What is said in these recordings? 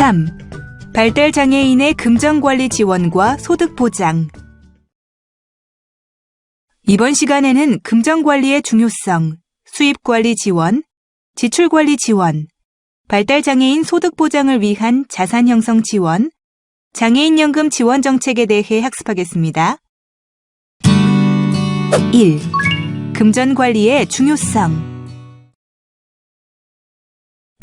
3. 발달장애인의 금전관리 지원과 소득 보장. 이번 시간에는 금전관리의 중요성, 수입관리 지원, 지출관리 지원, 발달장애인 소득 보장을 위한 자산 형성 지원, 장애인연금 지원 정책에 대해 학습하겠습니다. 1. 금전관리의 중요성.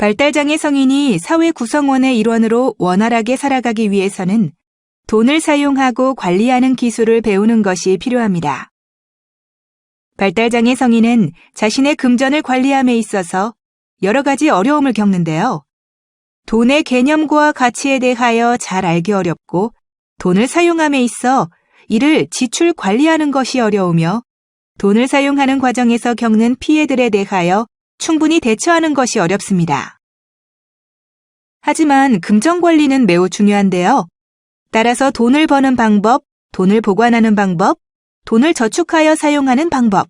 발달장애 성인이 사회 구성원의 일원으로 원활하게 살아가기 위해서는 돈을 사용하고 관리하는 기술을 배우는 것이 필요합니다. 발달장애 성인은 자신의 금전을 관리함에 있어서 여러 가지 어려움을 겪는데요. 돈의 개념과 가치에 대하여 잘 알기 어렵고 돈을 사용함에 있어 이를 지출 관리하는 것이 어려우며 돈을 사용하는 과정에서 겪는 피해들에 대하여 충분히 대처하는 것이 어렵습니다. 하지만 금전관리는 매우 중요한데요. 따라서 돈을 버는 방법, 돈을 보관하는 방법, 돈을 저축하여 사용하는 방법,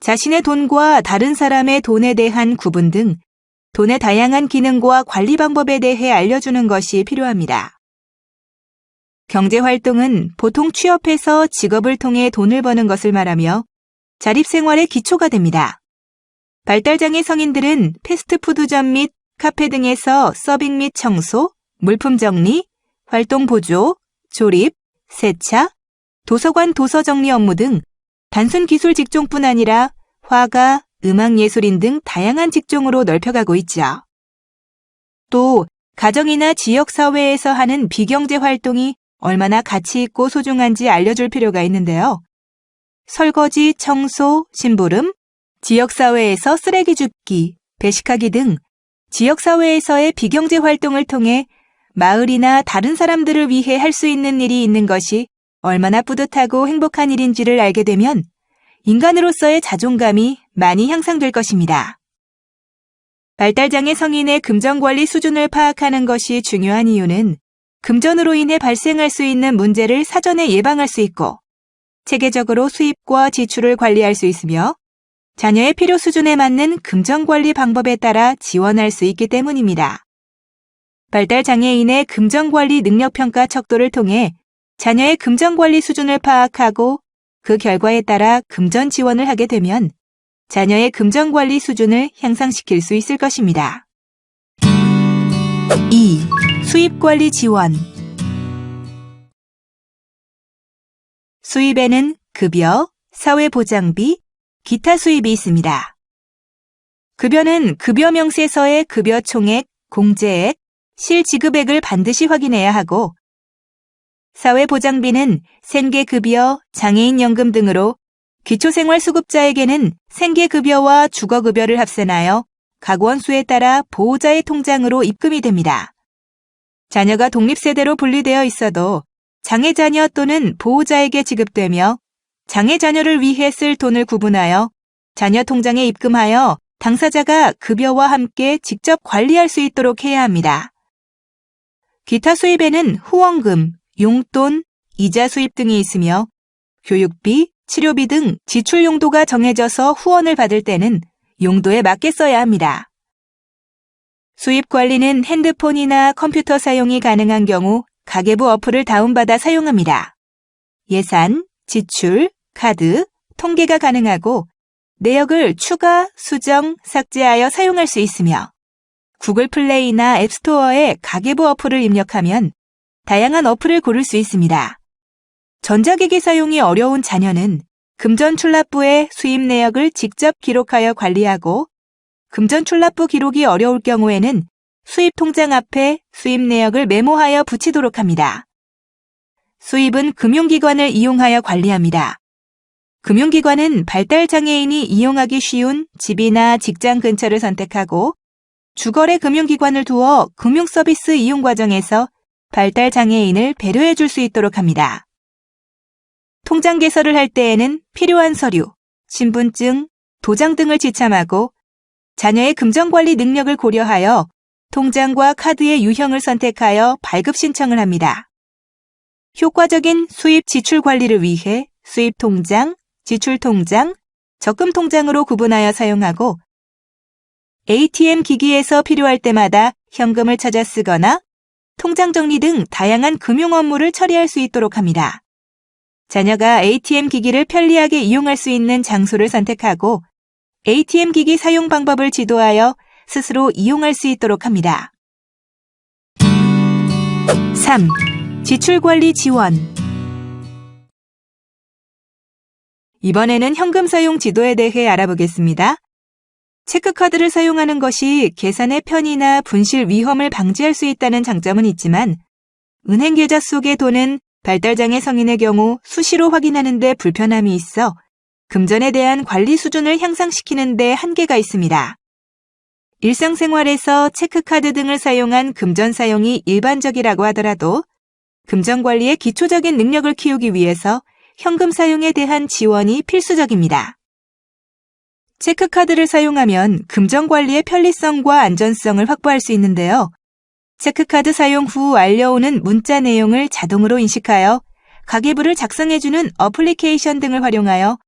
자신의 돈과 다른 사람의 돈에 대한 구분 등 돈의 다양한 기능과 관리 방법에 대해 알려주는 것이 필요합니다. 경제활동은 보통 취업해서 직업을 통해 돈을 버는 것을 말하며 자립생활의 기초가 됩니다. 발달장애 성인들은 패스트푸드점 및 카페 등에서 서빙 및 청소, 물품 정리, 활동 보조, 조립, 세차, 도서관 도서 정리 업무 등 단순 기술 직종뿐 아니라 화가, 음악예술인 등 다양한 직종으로 넓혀가고 있죠. 또 가정이나 지역사회에서 하는 비경제 활동이 얼마나 가치 있고 소중한지 알려줄 필요가 있는데요. 설거지, 청소, 심부름, 지역사회에서 쓰레기 줍기, 배식하기 등 지역사회에서의 비경제 활동을 통해 마을이나 다른 사람들을 위해 할 수 있는 일이 있는 것이 얼마나 뿌듯하고 행복한 일인지를 알게 되면 인간으로서의 자존감이 많이 향상될 것입니다. 발달장애 성인의 금전관리 수준을 파악하는 것이 중요한 이유는 금전으로 인해 발생할 수 있는 문제를 사전에 예방할 수 있고 체계적으로 수입과 지출을 관리할 수 있으며 자녀의 필요 수준에 맞는 금전관리 방법에 따라 지원할 수 있기 때문입니다. 발달장애인의 금전관리 능력평가 척도를 통해 자녀의 금전관리 수준을 파악하고 그 결과에 따라 금전 지원을 하게 되면 자녀의 금전관리 수준을 향상시킬 수 있을 것입니다. 2. 수입관리 지원. 수입에는 급여, 사회보장비, 기타 수입이 있습니다. 급여는 급여 명세서의 급여 총액, 공제액, 실지급액을 반드시 확인해야 하고 사회보장비는 생계급여, 장애인연금 등으로 기초생활수급자에게는 생계급여와 주거급여를 합산하여 각 원수에 따라 보호자의 통장으로 입금이 됩니다. 자녀가 독립세대로 분리되어 있어도 장애자녀 또는 보호자에게 지급되며 장애자녀를 위해 쓸 돈을 구분하여 자녀 통장에 입금하여 당사자가 급여와 함께 직접 관리할 수 있도록 해야 합니다. 기타 수입에는 후원금, 용돈, 이자 수입 등이 있으며 교육비, 치료비 등 지출 용도가 정해져서 후원을 받을 때는 용도에 맞게 써야 합니다. 수입 관리는 핸드폰이나 컴퓨터 사용이 가능한 경우 가계부 어플을 다운받아 사용합니다. 예산, 지출, 카드, 통계가 가능하고 내역을 추가, 수정, 삭제하여 사용할 수 있으며 구글 플레이나 앱스토어에 가계부 어플을 입력하면 다양한 어플을 고를 수 있습니다. 전자기기 사용이 어려운 자녀는 금전출납부에 수입 내역을 직접 기록하여 관리하고 금전출납부 기록이 어려울 경우에는 수입 통장 앞에 수입 내역을 메모하여 붙이도록 합니다. 수입은 금융기관을 이용하여 관리합니다. 금융기관은 발달장애인이 이용하기 쉬운 집이나 직장 근처를 선택하고 주거래 금융기관을 두어 금융서비스 이용 과정에서 발달장애인을 배려해 줄 수 있도록 합니다. 통장 개설을 할 때에는 필요한 서류, 신분증, 도장 등을 지참하고 자녀의 금전관리 능력을 고려하여 통장과 카드의 유형을 선택하여 발급 신청을 합니다. 효과적인 수입 지출 관리를 위해 수입 통장, 지출 통장, 적금 통장으로 구분하여 사용하고 ATM 기기에서 필요할 때마다 현금을 찾아 쓰거나 통장 정리 등 다양한 금융 업무를 처리할 수 있도록 합니다. 자녀가 ATM 기기를 편리하게 이용할 수 있는 장소를 선택하고 ATM 기기 사용 방법을 지도하여 스스로 이용할 수 있도록 합니다. 3. 지출관리 지원. 이번에는 현금 사용 지도에 대해 알아보겠습니다. 체크카드를 사용하는 것이 계산의 편의나 분실 위험을 방지할 수 있다는 장점은 있지만 은행 계좌 속의 돈은 발달장애 성인의 경우 수시로 확인하는 데 불편함이 있어 금전에 대한 관리 수준을 향상시키는 데 한계가 있습니다. 일상생활에서 체크카드 등을 사용한 금전 사용이 일반적이라고 하더라도 금전 관리의 기초적인 능력을 키우기 위해서 현금 사용에 대한 지원이 필수적입니다. 체크카드를 사용하면 금전 관리의 편리성과 안전성을 확보할 수 있는데요. 체크카드 사용 후 알려오는 문자 내용을 자동으로 인식하여 가계부를 작성해주는 어플리케이션 등을 활용하여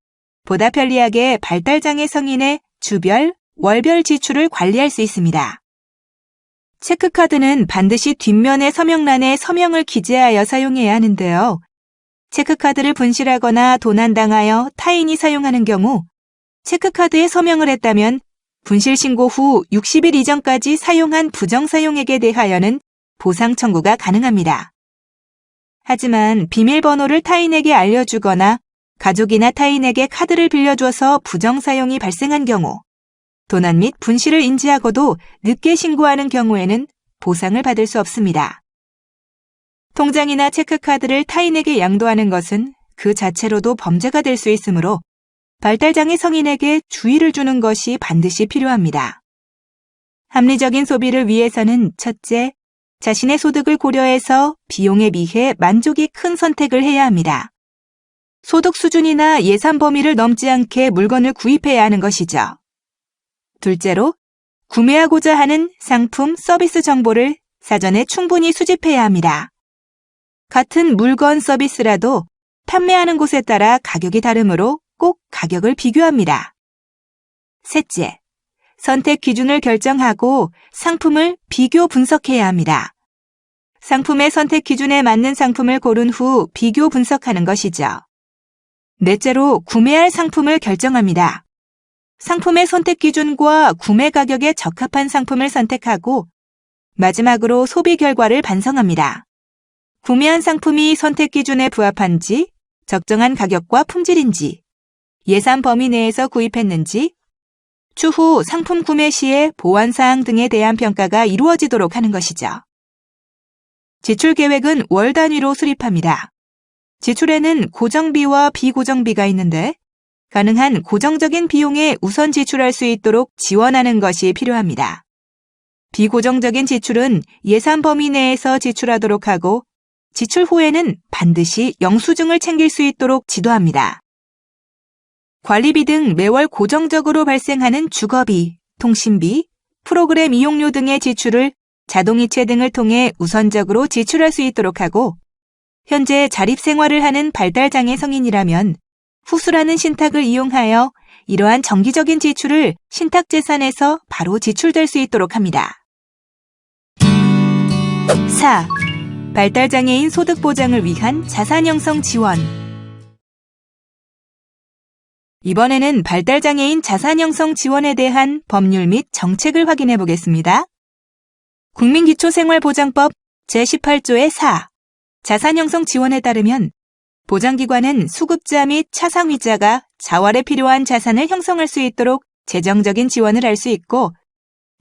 보다 편리하게 발달장애 성인의 주별, 월별 지출을 관리할 수 있습니다. 체크카드는 반드시 뒷면의 서명란에 서명을 기재하여 사용해야 하는데요. 체크카드를 분실하거나 도난당하여 타인이 사용하는 경우 체크카드에 서명을 했다면 분실 신고 후 60일 이전까지 사용한 부정사용액에 대하여는 보상 청구가 가능합니다. 하지만 비밀번호를 타인에게 알려주거나 가족이나 타인에게 카드를 빌려줘서 부정사용이 발생한 경우 도난 및 분실을 인지하고도 늦게 신고하는 경우에는 보상을 받을 수 없습니다. 통장이나 체크카드를 타인에게 양도하는 것은 그 자체로도 범죄가 될 수 있으므로 발달장애 성인에게 주의를 주는 것이 반드시 필요합니다. 합리적인 소비를 위해서는 첫째, 자신의 소득을 고려해서 비용에 비해 만족이 큰 선택을 해야 합니다. 소득 수준이나 예산 범위를 넘지 않게 물건을 구입해야 하는 것이죠. 둘째로, 구매하고자 하는 상품, 서비스 정보를 사전에 충분히 수집해야 합니다. 같은 물건, 서비스라도 판매하는 곳에 따라 가격이 다르므로 꼭 가격을 비교합니다. 셋째, 선택 기준을 결정하고 상품을 비교 분석해야 합니다. 상품의 선택 기준에 맞는 상품을 고른 후 비교 분석하는 것이죠. 넷째로, 구매할 상품을 결정합니다. 상품의 선택 기준과 구매 가격에 적합한 상품을 선택하고 마지막으로 소비 결과를 반성합니다. 구매한 상품이 선택 기준에 부합한지, 적정한 가격과 품질인지, 예산 범위 내에서 구입했는지, 추후 상품 구매 시에 보완사항 등에 대한 평가가 이루어지도록 하는 것이죠. 지출 계획은 월 단위로 수립합니다. 지출에는 고정비와 비고정비가 있는데 가능한 고정적인 비용에 우선 지출할 수 있도록 지원하는 것이 필요합니다. 비고정적인 지출은 예산 범위 내에서 지출하도록 하고 지출 후에는 반드시 영수증을 챙길 수 있도록 지도합니다. 관리비 등 매월 고정적으로 발생하는 주거비, 통신비, 프로그램 이용료 등의 지출을 자동이체 등을 통해 우선적으로 지출할 수 있도록 하고 현재 자립생활을 하는 발달장애 성인이라면 후수라는 신탁을 이용하여 이러한 정기적인 지출을 신탁재산에서 바로 지출될 수 있도록 합니다. 4. 발달장애인 소득 보장을 위한 자산 형성 지원. 이번에는 발달장애인 자산 형성 지원에 대한 법률 및 정책을 확인해 보겠습니다. 국민기초생활보장법 제18조의 4. 자산 형성 지원에 따르면 보장기관은 수급자 및 차상위자가 자활에 필요한 자산을 형성할 수 있도록 재정적인 지원을 할 수 있고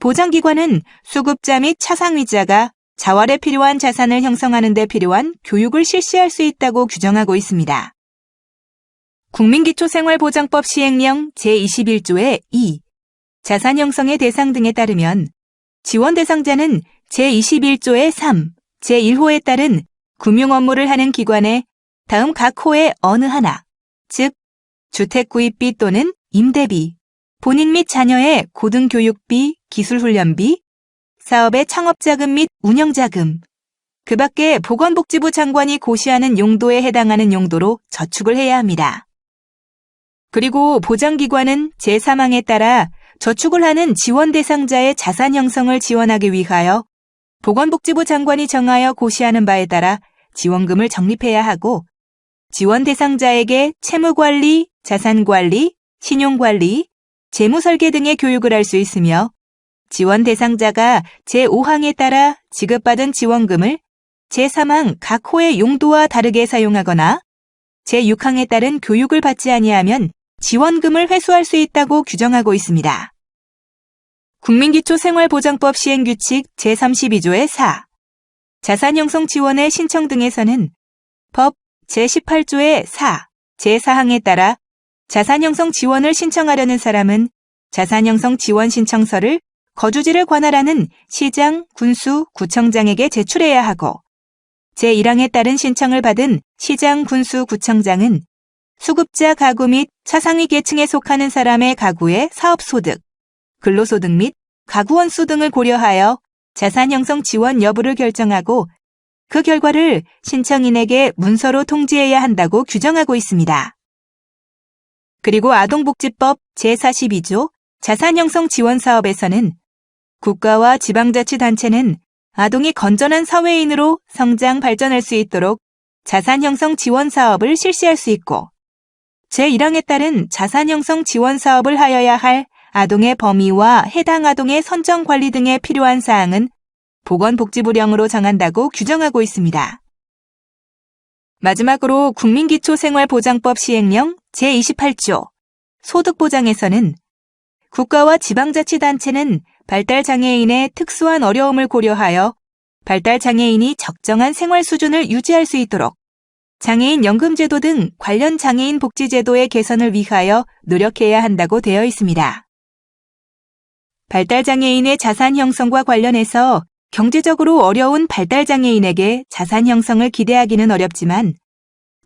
보장기관은 수급자 및 차상위자가 자활에 필요한 자산을 형성하는 데 필요한 교육을 실시할 수 있다고 규정하고 있습니다. 국민기초생활보장법 시행령 제21조의 2. 자산 형성의 대상 등에 따르면 지원 대상자는 제21조의 3, 제1호에 따른 금융 업무를 하는 기관에 다음 각 호의 어느 하나, 즉 주택 구입비 또는 임대비, 본인 및 자녀의 고등교육비, 기술훈련비, 사업의 창업자금 및 운영자금, 그 밖에 보건복지부 장관이 고시하는 용도에 해당하는 용도로 저축을 해야 합니다. 그리고 보장기관은 제3항에 따라 저축을 하는 지원 대상자의 자산 형성을 지원하기 위하여 보건복지부 장관이 정하여 고시하는 바에 따라 지원금을 적립해야 하고 지원 대상자에게 채무관리, 자산관리, 신용관리, 재무설계 등의 교육을 할 수 있으며 지원 대상자가 제5항에 따라 지급받은 지원금을 제3항 각 호의 용도와 다르게 사용하거나 제6항에 따른 교육을 받지 아니하면 지원금을 회수할 수 있다고 규정하고 있습니다. 국민기초생활보장법 시행규칙 제32조의 4. 자산형성 지원의 신청 등에서는 법 제18조의 4, 제4항에 따라 자산형성 지원을 신청하려는 사람은 자산형성 지원 신청서를 거주지를 관할하는 시장, 군수, 구청장에게 제출해야 하고 제1항에 따른 신청을 받은 시장, 군수, 구청장은 수급자 가구 및 차상위 계층에 속하는 사람의 가구의 사업소득, 근로소득 및 가구원수 등을 고려하여 자산형성 지원 여부를 결정하고 그 결과를 신청인에게 문서로 통지해야 한다고 규정하고 있습니다. 그리고 아동복지법 제42조 자산형성 지원사업에서는 국가와 지방자치단체는 아동이 건전한 사회인으로 성장, 발전할 수 있도록 자산형성 지원사업을 실시할 수 있고 제1항에 따른 자산형성 지원사업을 하여야 할 아동의 범위와 해당 아동의 선정관리 등에 필요한 사항은 보건복지부령으로 정한다고 규정하고 있습니다. 마지막으로 국민기초생활보장법 시행령 제28조 소득보장에서는 국가와 지방자치단체는 발달장애인의 특수한 어려움을 고려하여 발달장애인이 적정한 생활 수준을 유지할 수 있도록 장애인 연금제도 등 관련 장애인 복지제도의 개선을 위하여 노력해야 한다고 되어 있습니다. 발달장애인의 자산 형성과 관련해서 경제적으로 어려운 발달장애인에게 자산 형성을 기대하기는 어렵지만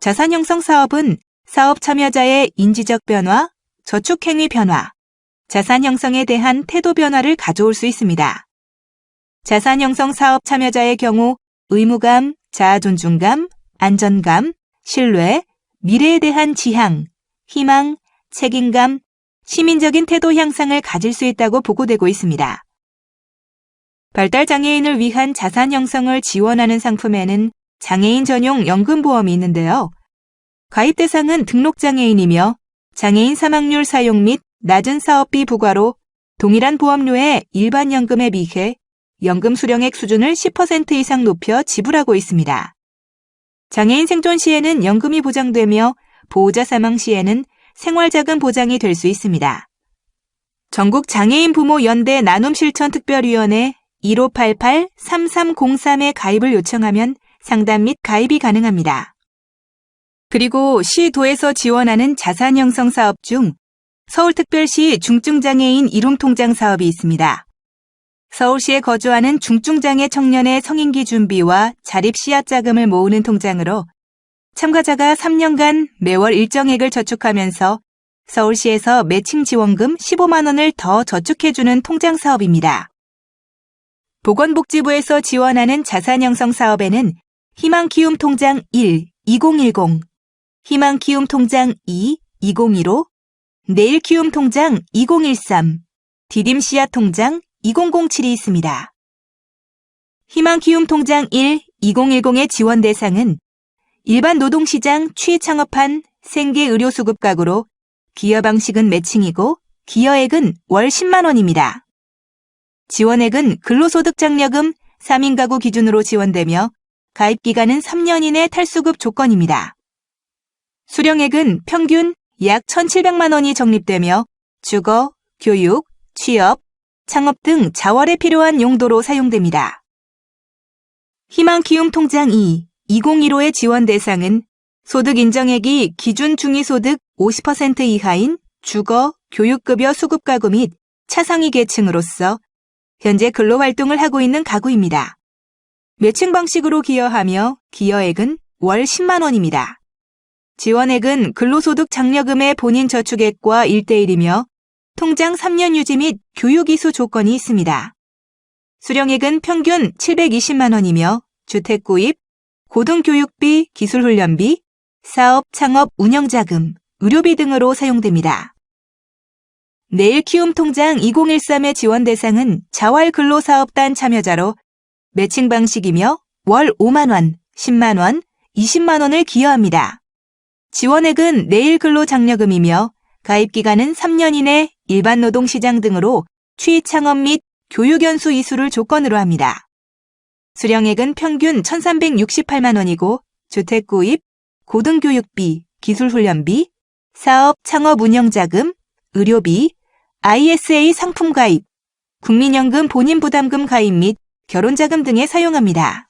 자산 형성 사업은 사업 참여자의 인지적 변화, 저축행위 변화, 자산 형성에 대한 태도 변화를 가져올 수 있습니다. 자산 형성 사업 참여자의 경우 의무감, 자아 존중감, 안전감, 신뢰, 미래에 대한 지향, 희망, 책임감, 시민적인 태도 향상을 가질 수 있다고 보고되고 있습니다. 발달장애인을 위한 자산 형성을 지원하는 상품에는 장애인 전용 연금보험이 있는데요. 가입 대상은 등록장애인이며 장애인 사망률 사용 및 낮은 사업비 부과로 동일한 보험료의 일반 연금에 비해 연금 수령액 수준을 10% 이상 높여 지불하고 있습니다. 장애인 생존 시에는 연금이 보장되며 보호자 사망 시에는 생활자금 보장이 될 수 있습니다. 전국 장애인 부모 연대 나눔 실천 특별위원회 1588-3303에 가입을 요청하면 상담 및 가입이 가능합니다. 그리고 시도에서 지원하는 자산 형성 사업 중 서울특별시 중증장애인 이룸통장 사업이 있습니다. 서울시에 거주하는 중증장애 청년의 성인기 준비와 자립 씨앗 자금을 모으는 통장으로 참가자가 3년간 매월 일정액을 저축하면서 서울시에서 매칭 지원금 15만 원을 더 저축해주는 통장 사업입니다. 보건복지부에서 지원하는 자산 형성 사업에는 희망키움 통장 1, 2010, 희망키움 통장 2, 2015, 내일키움 통장 2013, 디딤 씨앗 통장 2007이 있습니다. 희망키움 통장 1, 2010의 지원 대상은 일반 노동시장 취창업한 생계의료수급 가구로 기여 방식은 매칭이고 기여액은 월 10만 원입니다. 지원액은 근로소득 장려금 3인 가구 기준으로 지원되며 가입기간은 3년 이내 탈수급 조건입니다. 수령액은 평균 약 1,700만 원이 적립되며 주거, 교육, 취업, 창업 등 자활에 필요한 용도로 사용됩니다. 희망키움 통장 2, 2015의 지원 대상은 소득 인정액이 기준 중위소득 50% 이하인 주거, 교육급여 수급 가구 및 차상위 계층으로서 현재 근로활동을 하고 있는 가구입니다. 매칭 방식으로 기여하며 기여액은 월 10만 원입니다. 지원액은 근로소득 장려금의 본인 저축액과 1:1이며 통장 3년 유지 및 교육 이수 조건이 있습니다. 수령액은 평균 720만 원이며 주택 구입, 고등교육비, 기술훈련비, 사업, 창업, 운영자금, 의료비 등으로 사용됩니다. 내일키움 통장 2013의 지원 대상은 자활근로사업단 참여자로 매칭 방식이며 월 5만 원, 10만 원, 20만 원을 기여합니다. 지원액은 내일 근로장려금이며 가입기간은 3년 이내 일반 노동시장 등으로 취입 창업 및 교육연수 이수를 조건으로 합니다. 수령액은 평균 1,368만 원이고 주택 구입, 고등교육비, 기술훈련비, 사업 창업 운영자금, 의료비, ISA 상품 가입, 국민연금 본인부담금 가입 및 결혼자금 등에 사용합니다.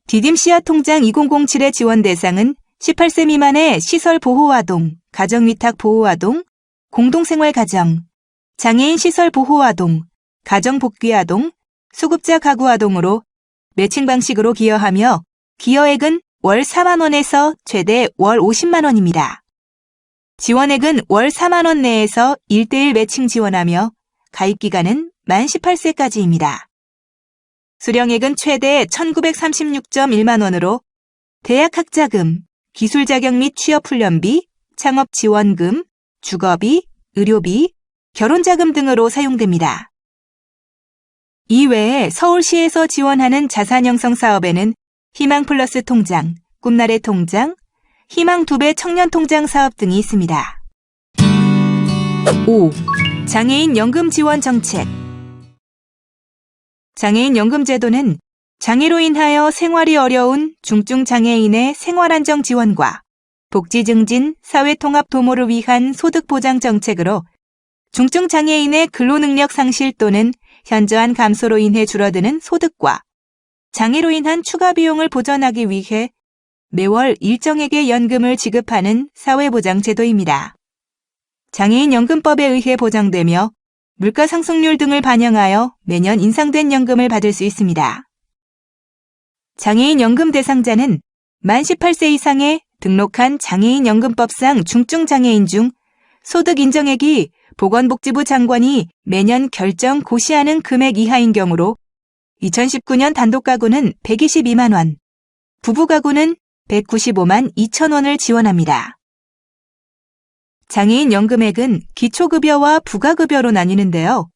디딤 씨앗 통장 2007의 지원 대상은 18세 미만의 시설보호아동, 가정위탁보호아동, 공동생활가정, 장애인 시설보호아동, 가정복귀아동, 수급자 가구아동으로 매칭 방식으로 기여하며 기여액은 월 4만 원에서 최대 월 50만 원입니다. 지원액은 월 4만 원 내에서 1:1 매칭 지원하며 가입기간은 만 18세까지입니다. 수령액은 최대 1,936.1만 원으로 대학학자금, 기술자격 및 취업훈련비, 창업지원금, 주거비, 의료비, 결혼자금 등으로 사용됩니다. 이외에 서울시에서 지원하는 자산형성 사업에는 희망플러스 통장, 꿈나래 통장, 희망 2배 청년통장 사업 등이 있습니다. 5. 장애인 연금 지원 정책. 장애인 연금 제도는 장애로 인하여 생활이 어려운 중증 장애인의 생활안정 지원과 복지 증진, 사회통합 도모를 위한 소득 보장 정책으로 중증 장애인의 근로능력 상실 또는 현저한 감소로 인해 줄어드는 소득과 장애로 인한 추가 비용을 보전하기 위해 매월 일정액의 연금을 지급하는 사회보장 제도입니다. 장애인 연금법에 의해 보장되며 물가 상승률 등을 반영하여 매년 인상된 연금을 받을 수 있습니다. 장애인 연금 대상자는 만 18세 이상의 등록한 장애인 연금법상 중증 장애인 중 소득 인정액이 보건복지부 장관이 매년 결정 고시하는 금액 이하인 경우로 2019년 단독 가구는 122만 원, 부부 가구는 195만 2천 원을 지원합니다. 장애인 연금액은 기초급여와 부가급여로 나뉘는데요.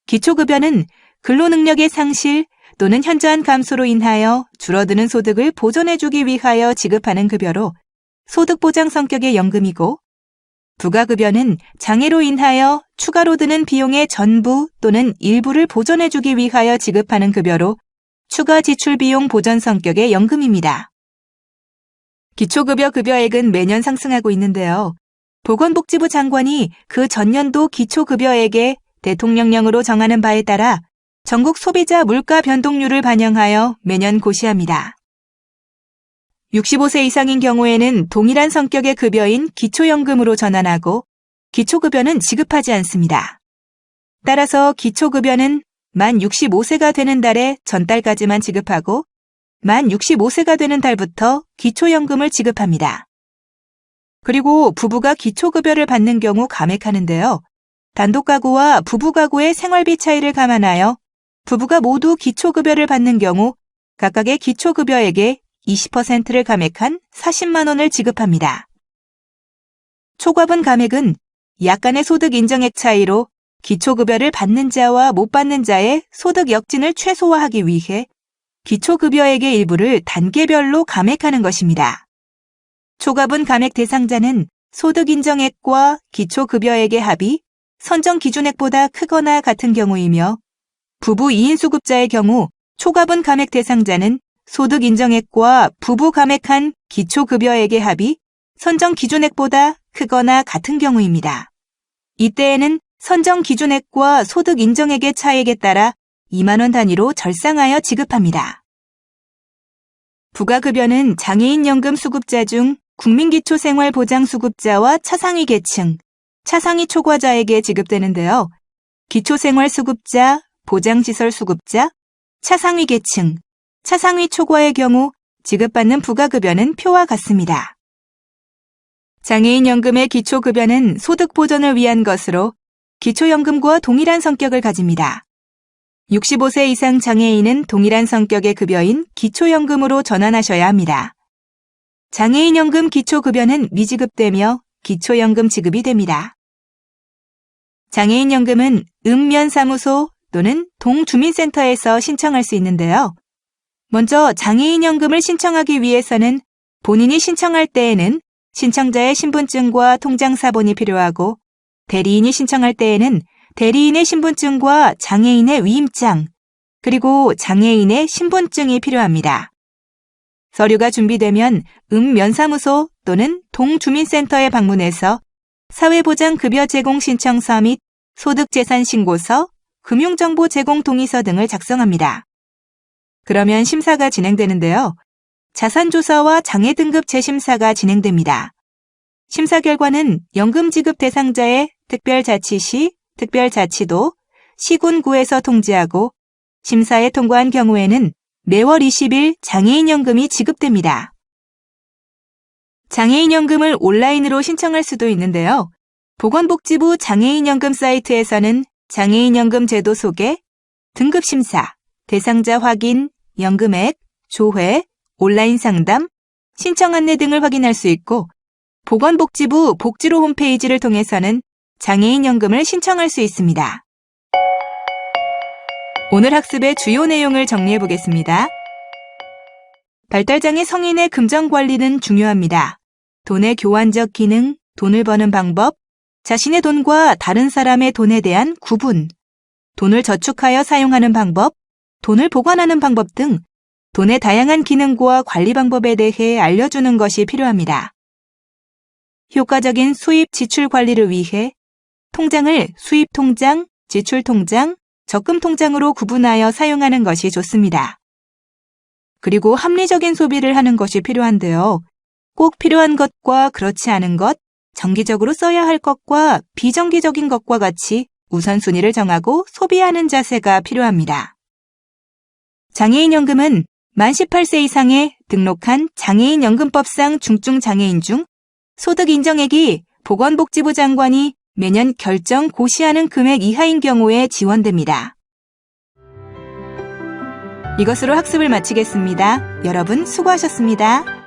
기초급여는 근로능력의 상실 또는 현저한 감소로 인하여 줄어드는 소득을 보존해주기 위하여 지급하는 급여로 소득보장 성격의 연금이고, 부가급여는 장애로 인하여 추가로 드는 비용의 전부 또는 일부를 보존해주기 위하여 지급하는 급여로 추가 지출 비용 보전 성격의 연금입니다. 기초급여 급여액은 매년 상승하고 있는데요. 보건복지부 장관이 그 전년도 기초급여액에 대통령령으로 정하는 바에 따라 전국 소비자 물가 변동률을 반영하여 매년 고시합니다. 65세 이상인 경우에는 동일한 성격의 급여인 기초연금으로 전환하고 기초급여는 지급하지 않습니다. 따라서 기초급여는 만 65세가 되는 달에 전달까지만 지급하고 만 65세가 되는 달부터 기초연금을 지급합니다. 그리고 부부가 기초급여를 받는 경우 감액하는데요. 단독가구와 부부가구의 생활비 차이를 감안하여 부부가 모두 기초급여를 받는 경우 각각의 기초급여액의 20%를 감액한 40만 원을 지급합니다. 초과분 감액은 약간의 소득 인정액 차이로 기초급여를 받는 자와 못 받는 자의 소득 역진을 최소화하기 위해 기초급여액의 일부를 단계별로 감액하는 것입니다. 초과분 감액 대상자는 소득 인정액과 기초급여액의 합이 선정 기준액보다 크거나 같은 경우이며 부부 2인 수급자의 경우 초과분 감액 대상자는 소득 인정액과 부부 감액한 기초급여액의 합이 선정 기준액보다 크거나 같은 경우입니다. 이때에는 선정 기준액과 소득 인정액의 차액에 따라 2만 원 단위로 절상하여 지급합니다. 부가급여는 장애인 연금 수급자 중 국민기초생활보장수급자와 차상위 계층, 차상위 초과자에게 지급되는데요. 기초생활수급자, 보장시설수급자, 차상위 계층, 차상위 초과의 경우 지급받는 부가급여는 표와 같습니다. 장애인 연금의 기초급여는 소득 보전을 위한 것으로 기초연금과 동일한 성격을 가집니다. 65세 이상 장애인은 동일한 성격의 급여인 기초연금으로 전환하셔야 합니다. 장애인 연금 기초급여는 미지급되며 기초연금 지급이 됩니다. 장애인 연금은 읍면사무소, 또는 동주민센터에서 신청할 수 있는데요. 먼저 장애인연금을 신청하기 위해서는 본인이 신청할 때에는 신청자의 신분증과 통장사본이 필요하고 대리인이 신청할 때에는 대리인의 신분증과 장애인의 위임장, 그리고 장애인의 신분증이 필요합니다. 서류가 준비되면 면사무소 또는 동주민센터에 방문해서 사회보장급여 제공 신청서 및 소득재산신고서, 금융정보 제공 동의서 등을 작성합니다. 그러면 심사가 진행되는데요. 자산조사와 장애등급 재심사가 진행됩니다. 심사 결과는 연금 지급 대상자의 특별자치시, 특별자치도, 시군구에서 통지하고 심사에 통과한 경우에는 매월 20일 장애인연금이 지급됩니다. 장애인연금을 온라인으로 신청할 수도 있는데요. 보건복지부 장애인연금 사이트에서는 장애인연금 제도 소개, 등급심사, 대상자 확인, 연금액, 조회, 온라인 상담, 신청 안내 등을 확인할 수 있고 보건복지부 복지로 홈페이지를 통해서는 장애인연금을 신청할 수 있습니다. 오늘 학습의 주요 내용을 정리해 보겠습니다. 발달장애 성인의 금전관리는 중요합니다. 돈의 교환적 기능, 돈을 버는 방법, 자신의 돈과 다른 사람의 돈에 대한 구분, 돈을 저축하여 사용하는 방법, 돈을 보관하는 방법 등 돈의 다양한 기능과 관리 방법에 대해 알려주는 것이 필요합니다. 효과적인 수입 지출 관리를 위해 통장을 수입 통장, 지출 통장, 적금 통장으로 구분하여 사용하는 것이 좋습니다. 그리고 합리적인 소비를 하는 것이 필요한데요. 꼭 필요한 것과 그렇지 않은 것, 정기적으로 써야 할 것과 비정기적인 것과 같이 우선순위를 정하고 소비하는 자세가 필요합니다. 장애인연금은 만 18세 이상의 등록한 장애인연금법상 중증장애인 중 소득 인정액이 보건복지부 장관이 매년 결정 고시하는 금액 이하인 경우에 지원됩니다. 이것으로 학습을 마치겠습니다. 여러분 수고하셨습니다.